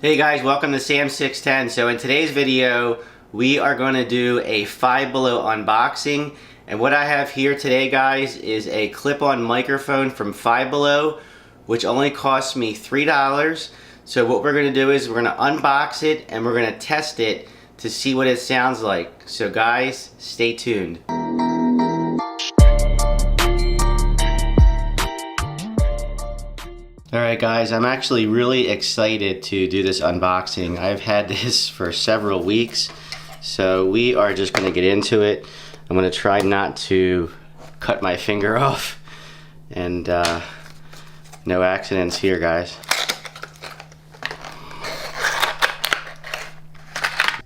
Hey guys, welcome to Sam 610. So in today's video, we are going to do a Five Below unboxing. And what I have here today, guys, is a clip-on microphone from Five Below, which only cost me $3. So what we're going to do is we're going to unbox it and we're going to test it to see what it sounds like. So guys, stay tuned. Alright guys, I'm actually really excited to do this unboxing. I've had this for several weeks, so we are just going to get into it. I'm going to try not to cut my finger off, and no accidents here, guys.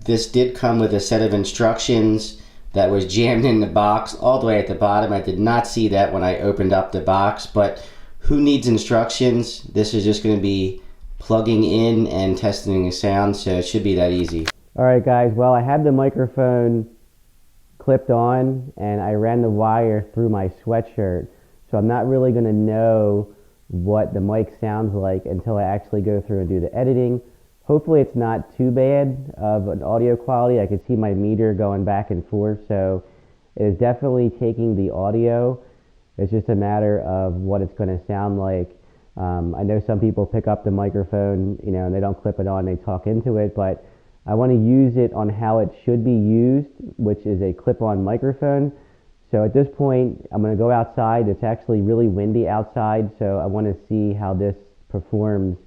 This did come with a set of instructions that was jammed in the box all the way at the bottom. I did not see that when I opened up the box, but who needs instructions? This is just going to be plugging in and testing the sound, so it should be that easy. Alright guys, well, I had the microphone clipped on and I ran the wire through my sweatshirt, so I'm not really going to know what the mic sounds like until I actually go through and do the editing. Hopefully it's not too bad of an audio quality. I can see my meter going back and forth, so it is definitely taking the audio. It's just a matter of what it's going to sound like. I know some people pick up the microphone, and they don't clip it on, they talk into it, but I want to use it on how it should be used, which is a clip-on microphone. So at this point, I'm going to go outside. It's actually really windy outside, so I want to see how this performs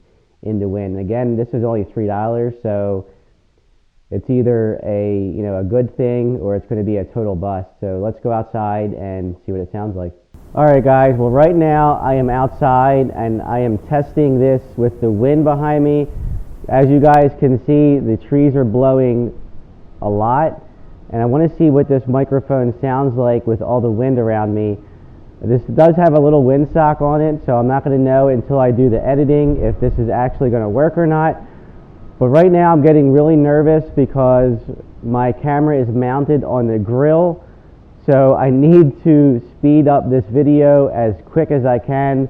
in the wind. Again, this is only $3, so it's either a good thing or it's going to be a total bust. So let's go outside and see what it sounds like. Alright guys, well right now I am outside and I am testing this with the wind behind me. As you guys can see, the trees are blowing a lot, and I want to see what this microphone sounds like with all the wind around me. This does have a little windsock on it, so I'm not going to know until I do the editing if this is actually going to work or not. But right now I'm getting really nervous because my camera is mounted on the grill. So I need to speed up this video as quick as I can.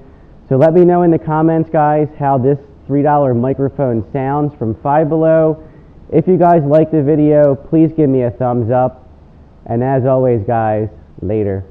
So let me know in the comments, guys, how this $3 microphone sounds from Five Below. If you guys like the video, please give me a thumbs up. And as always, guys, later.